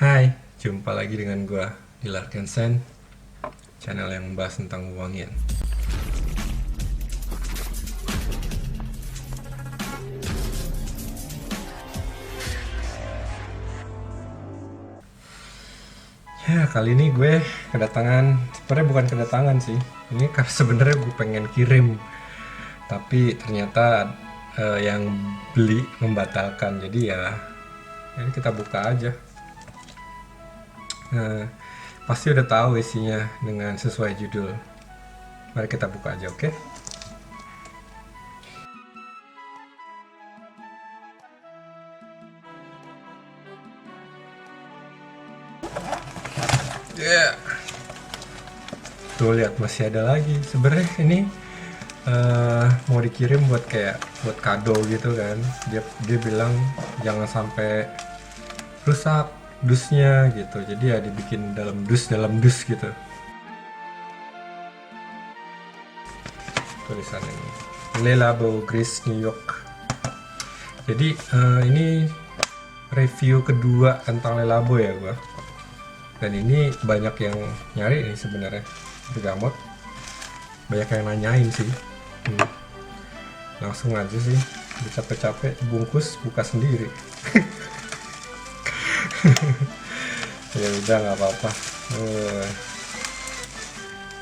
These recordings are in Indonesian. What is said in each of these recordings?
Hai, jumpa lagi dengan gua Dilar Kensen, channel yang membahas tentang wangian. Ya, kali ini gue kedatangan, sebenarnya bukan kedatangan sih. Ini karena sebenarnya gue pengen kirim, tapi ternyata yang beli membatalkan. Jadi ya, ini kita buka aja. Nah, pasti udah tahu isinya dengan sesuai judul. Mari kita buka aja, oke? Yeah. Tuh lihat masih ada lagi. Sebenarnya ini mau dikirim buat kayak buat kado gitu kan. Dia bilang jangan sampai rusak dusnya gitu. Jadi ya dibikin dalam dus gitu. Tulisan ini Le Labo Grace New York. Jadi ini review kedua tentang Le Labo ya gua. Dan ini banyak yang nyari ini sebenarnya bergamot. Banyak yang nanyain sih. Langsung aja sih, capek-capek bungkus buka sendiri. Ya udah nggak apa-apa.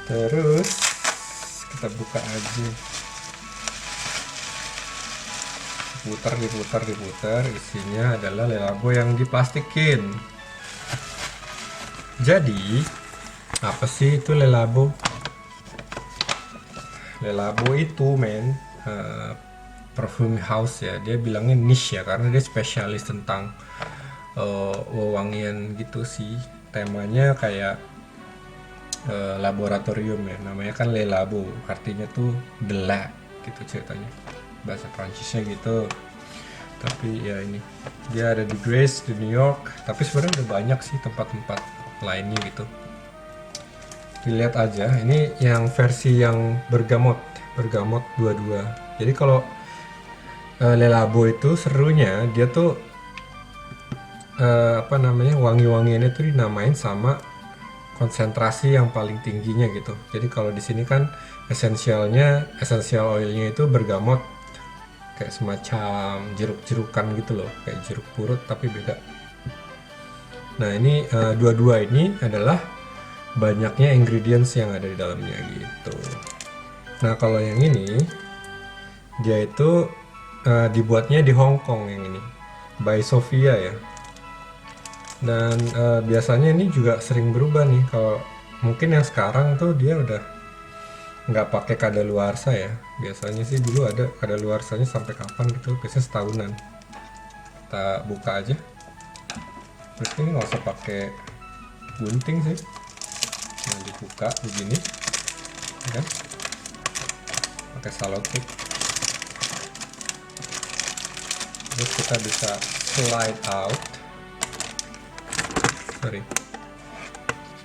Terus kita buka aja. Diputar. Isinya adalah Le Labo yang diplastikin. Jadi apa sih itu Le Labo? Le Labo itu perfume house ya, dia bilangnya niche ya karena dia spesialis tentang wewangian gitu sih. Temanya kayak laboratorium ya, namanya kan Le Labo, artinya tuh the lab gitu ceritanya, bahasa Prancisnya gitu. Tapi ya ini dia ada di Grace di New York, tapi sebenarnya udah banyak sih tempat-tempat lainnya gitu. Dilihat aja, ini yang versi yang bergamot 22. Jadi kalau Le Labo itu serunya dia tuh wangi-wangiannya tuh dinamain sama konsentrasi yang paling tingginya gitu. Jadi kalau di sini kan essential oilnya itu bergamot, kayak semacam jeruk-jerukan gitu loh, kayak jeruk purut tapi beda. Nah ini dua-dua ini adalah banyaknya ingredients yang ada di dalamnya gitu. Nah kalau yang ini dia itu dibuatnya di Hong Kong, yang ini by Sofia ya. Dan biasanya ini juga sering berubah nih. Kalau mungkin yang sekarang tuh dia udah nggak pakai kadaluarsa ya. Biasanya sih dulu ada kadaluarsanya sampai kapan gitu, biasanya setahunan. Kita buka aja. Terus ini nggak usah pakai gunting sih. Nah dibuka begini, ya kan? Pakai selotip. Terus kita bisa slide out.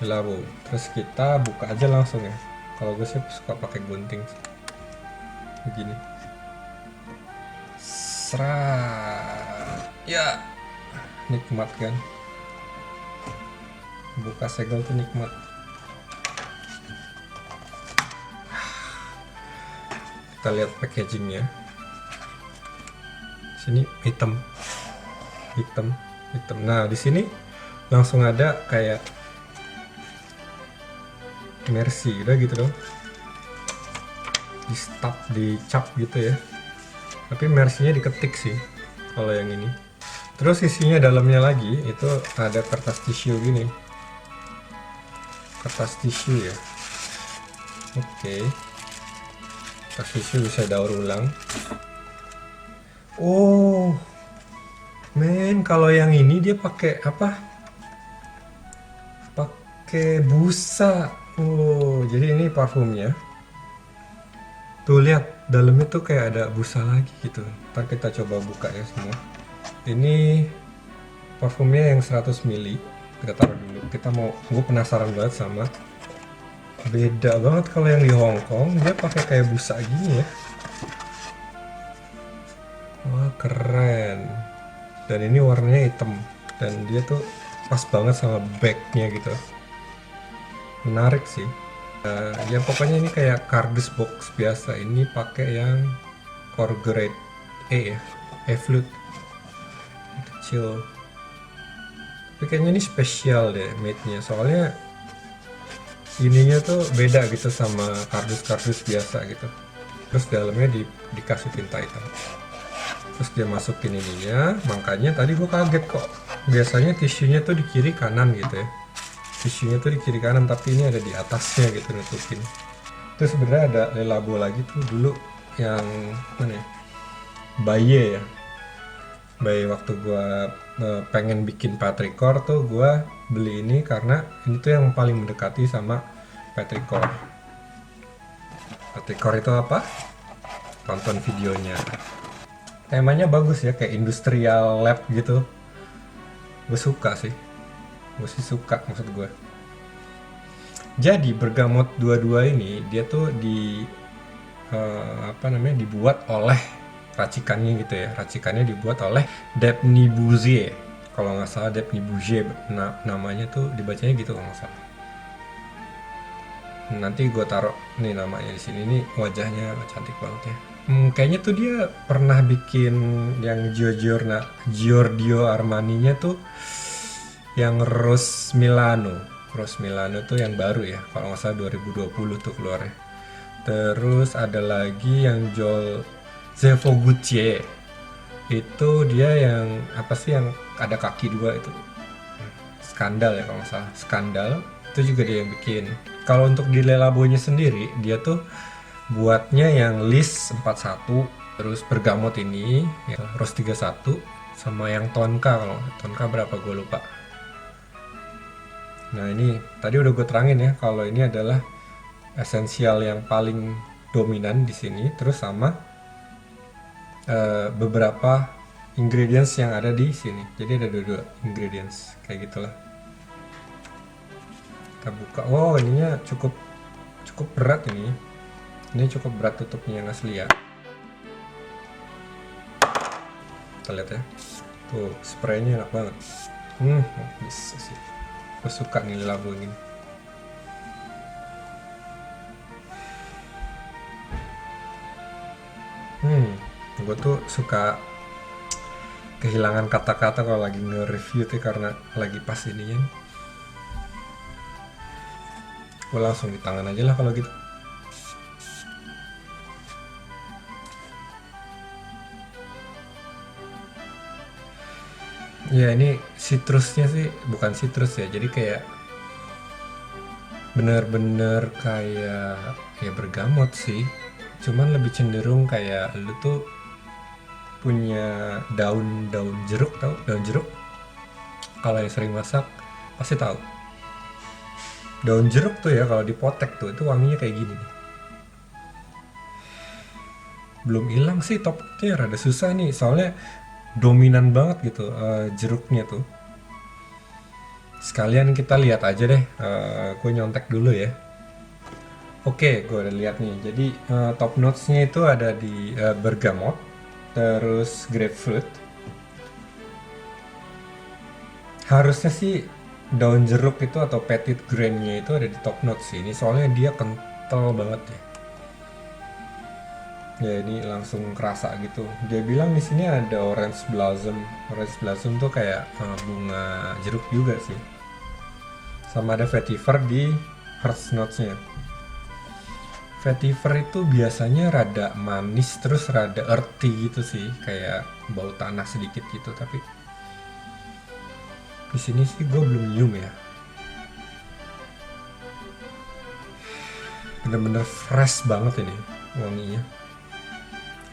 Labo. Terus kita buka aja langsung ya. Kalau gue sih suka pakai gunting begini. Serat. Ya, nikmat kan? Buka segel tuh nikmat. Kita lihat packagingnya. Sini hitam. Nah di sini langsung ada kayak Mercy udah gitu dong, dicap gitu ya, tapi Mercy-nya diketik sih kalau yang ini. Terus isinya dalamnya lagi itu ada kertas tisu gini, kertas tisu ya. Oke. Kertas tisu bisa daur ulang. Oh men, kalau yang ini dia pakai apa, pakai busa. Oh, jadi ini parfumnya. Tuh lihat, dalamnya tuh kayak ada busa lagi gitu. Ntar kita coba buka ya semua. Ini parfumnya yang 100 ml. Kita taruh dulu. Gue penasaran banget sama. Beda banget kalau yang di Hong Kong, dia pakai kayak busa gini ya. Wah, keren. Dan ini warnanya hitam. Dan dia tuh pas banget sama bagnya gitu, menarik sih. Ya pokoknya ini kayak kardus box biasa, ini pakai yang core grade E ya, E-flute kecil. Tapi kayaknya ini spesial deh made-nya, soalnya ininya tuh beda gitu sama kardus-kardus biasa gitu. Terus dalamnya dikasih tinta hitam. Terus dia masukin ininya, makanya tadi gue kaget kok. Biasanya tisunya tuh di kiri kanan gitu ya. Tisunya tuh di kiri kanan, tapi ini ada di atasnya gitu nutupin. Terus sebenarnya ada lelabo lagi tuh dulu yang mana ya? Baye ya. Baye waktu gue pengen bikin Patricor tuh gue beli ini karena ini tuh yang paling mendekati sama Patricor. Patricor itu apa? Tonton videonya. Temanya bagus ya, kayak industrial lab gitu. Gue suka sih. Gue sih suka maksud gue. Jadi bergamot 22 ini dia tuh apa namanya dibuat oleh racikannya gitu ya. Racikannya dibuat oleh Depny Bouzier. Kalau nggak salah Depny Bouzier namanya tuh dibacanya gitu kalau nggak salah. Nanti gue taruh nih namanya di sini, nih wajahnya cantik banget ya. Kayaknya tuh dia pernah bikin yang Giorgio Armani-nya tuh yang Rose Milano. Rose Milano tuh yang baru ya, kalau nggak salah 2020 tuh keluarnya. Terus ada lagi yang Joel Zevo Gucci. Itu dia yang apa sih yang ada kaki dua itu? Skandal ya kalau nggak salah. Skandal itu juga dia yang bikin. Kalau untuk di Le Labonya sendiri, dia tuh buatnya yang list 41, terus bergamot ini ya, Rose 31 sama yang Tonka. Kalau Tonka berapa gue lupa. Nah ini tadi udah gue terangin ya kalau ini adalah esensial yang paling dominan di sini, terus sama beberapa ingredients yang ada di sini. Jadi ada dua ingredients kayak gitulah. Kita buka. Wow, ininya cukup berat ini. Ini cukup berat tutupnya yang asli ya. Kita lihat ya. Tuh, spraynya enak banget. Bisa sih. Gue suka nih labo ini. Gue tuh suka kehilangan kata-kata kalau lagi nge-review tuh karena lagi pas ininya. Gue langsung di tangan aja lah kalau gitu. Ya ini citrusnya sih bukan citrus ya, jadi kayak bener-bener kayak ya bergamot sih, cuman lebih cenderung kayak lu tuh punya daun jeruk. Tahu daun jeruk? Kalau yang sering masak pasti tahu. Daun jeruk tuh ya kalau dipotek tuh itu wanginya kayak gini nih. Belum hilang sih topnya, rada susah nih soalnya dominan banget gitu jeruknya tuh. Sekalian kita lihat aja deh, gue nyontek dulu ya. Oke, gue udah lihat nih. Jadi top notes-nya itu ada di bergamot, terus grapefruit. Harusnya sih daun jeruk itu atau petit grain-nya itu ada di top notes sih. Ini soalnya dia kental banget ya. Ya ini langsung kerasa gitu. Dia bilang di sini ada orange blossom. Orange blossom tuh kayak bunga jeruk juga sih. Sama ada vetiver di heart notes-nya. Vetiver itu biasanya rada manis terus rada earthy gitu sih, kayak bau tanah sedikit gitu. Tapi di sini sih gue belum nyium ya. Bener-bener fresh banget ini wanginya.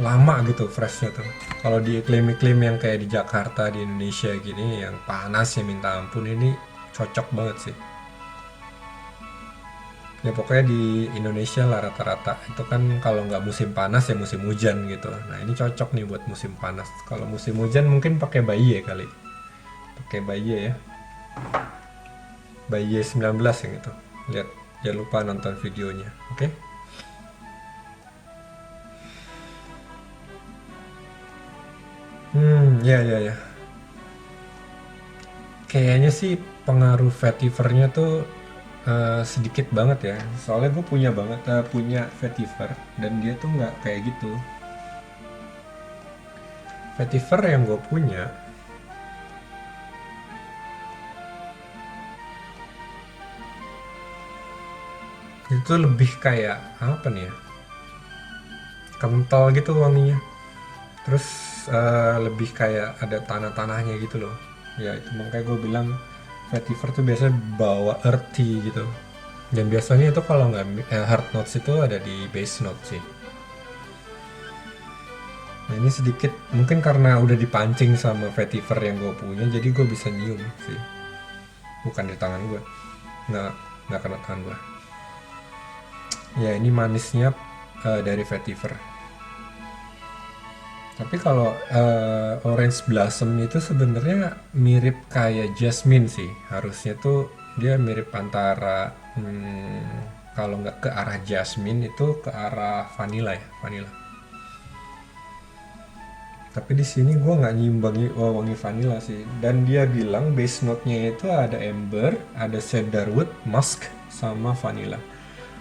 Lama gitu freshnya tuh. Kalau di iklim-iklim yang kayak di Jakarta, di Indonesia gini, yang panas ya minta ampun, ini cocok banget sih. Ya pokoknya di Indonesia lah rata-rata itu kan kalau nggak musim panas ya musim hujan gitu. Nah ini cocok nih buat musim panas. Kalau musim hujan mungkin pakai Baye kali. Pakai Baye ya. Baye 19 yang itu. Lihat, jangan lupa nonton videonya. Oke? Ya ya ya. Kayaknya sih pengaruh vetivernya tuh sedikit banget ya. Soalnya gue punya vetiver dan dia tuh nggak kayak gitu. Vetiver yang gue punya itu lebih kayak apa nih ya? Kental gitu wanginya. Terus lebih kayak ada tanah-tanahnya gitu loh. Ya itu makanya gue bilang vetiver tuh biasanya bawa earthy gitu. Dan biasanya itu kalau nggak hard notes itu ada di base note sih. Nah ini sedikit mungkin karena udah dipancing sama vetiver yang gue punya, jadi gue bisa nyium sih. Bukan di tangan gue, nggak nggak kena tangan gue. Ya ini manisnya dari vetiver. Tapi kalau orange blossom itu sebenarnya mirip kayak jasmine sih. Harusnya tuh dia mirip antara kalau nggak ke arah jasmine itu ke arah vanilla ya, vanilla. Tapi di sini gue nggak nyium wangi vanilla sih. Dan dia bilang base note-nya itu ada amber, ada cedarwood, musk, sama vanilla.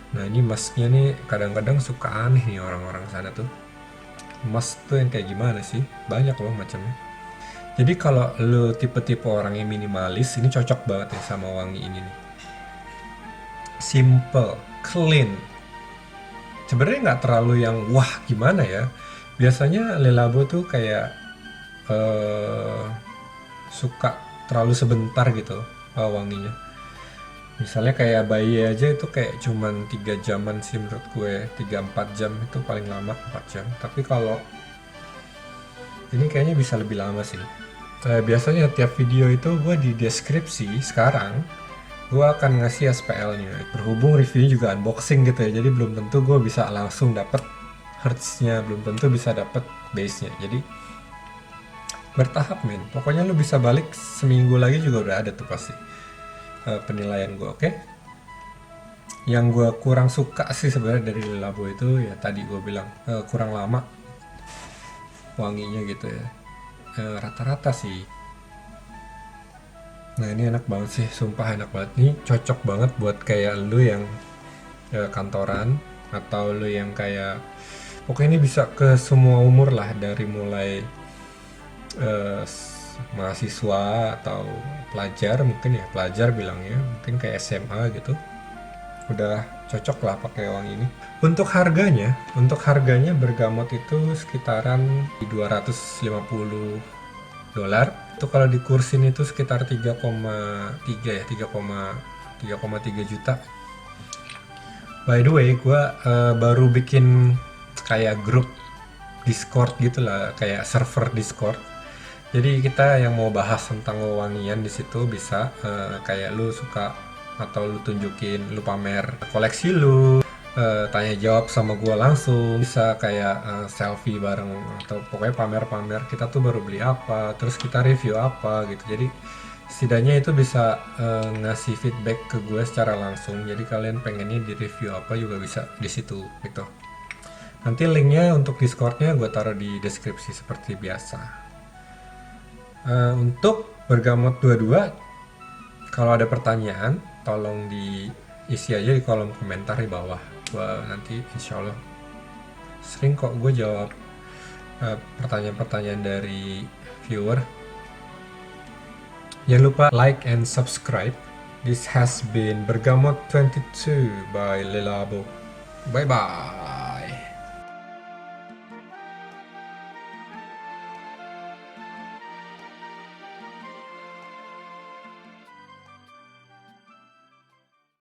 Nah ini musknya nih kadang-kadang suka aneh nih orang-orang sana tuh. Musk tuh yang kayak gimana sih? Banyak loh macamnya. Jadi kalau lo tipe-tipe orang yang minimalis, ini cocok banget nih sama wangi ini nih. Simple, clean. Sebenarnya nggak terlalu yang wah gimana ya. Biasanya Le Labo tuh kayak suka terlalu sebentar gitu wanginya. Misalnya kayak bayi aja itu kayak cuman 3 jaman sih menurut gue. 3-4 jam itu paling lama 4 jam. Tapi kalau ini kayaknya bisa lebih lama sih. Biasanya tiap video itu gue di deskripsi sekarang gue akan ngasih SPL-nya. Berhubung reviewnya juga unboxing gitu ya, jadi belum tentu gue bisa langsung dapet hertznya, belum tentu bisa dapet base-nya. Jadi bertahap men. Pokoknya lu bisa balik seminggu lagi juga udah ada tuh pasti penilaian gue, oke? Yang gue kurang suka sih sebenarnya dari Le Labo itu ya tadi gue bilang kurang lama wanginya gitu ya. Rata-rata sih. Nah ini enak banget sih, sumpah enak banget. Ini cocok banget buat kayak lu yang kantoran atau lu yang kayak pokoknya ini bisa ke semua umur lah, dari mulai mahasiswa atau pelajar, mungkin ya pelajar bilangnya, mungkin kayak SMA gitu. Udah cocok lah pakai wangi ini. Untuk harganya Bergamot itu sekitaran di $250. Itu kalau dikursin itu sekitar 3,3 ya, 3,3 juta. By the way, gue baru bikin kayak grup Discord gitu lah, kayak server Discord. Jadi kita yang mau bahas tentang wewangian di situ bisa kayak lu suka atau lu tunjukin, lu pamer koleksi lu, tanya jawab sama gua langsung, bisa kayak selfie bareng atau pokoknya pamer-pamer kita tuh baru beli apa, terus kita review apa gitu. Jadi setidaknya itu bisa ngasih feedback ke gue secara langsung. Jadi kalian pengennya di review apa juga bisa di situ gitu. Nanti linknya untuk Discordnya gue taruh di deskripsi seperti biasa. Untuk Bergamot 22, kalau ada pertanyaan tolong diisi aja di kolom komentar di bawah. Gua nanti insya Allah sering kok gue jawab pertanyaan-pertanyaan dari viewer. Jangan lupa like and subscribe. This has been Bergamot 22 by Le Labo. Bye bye.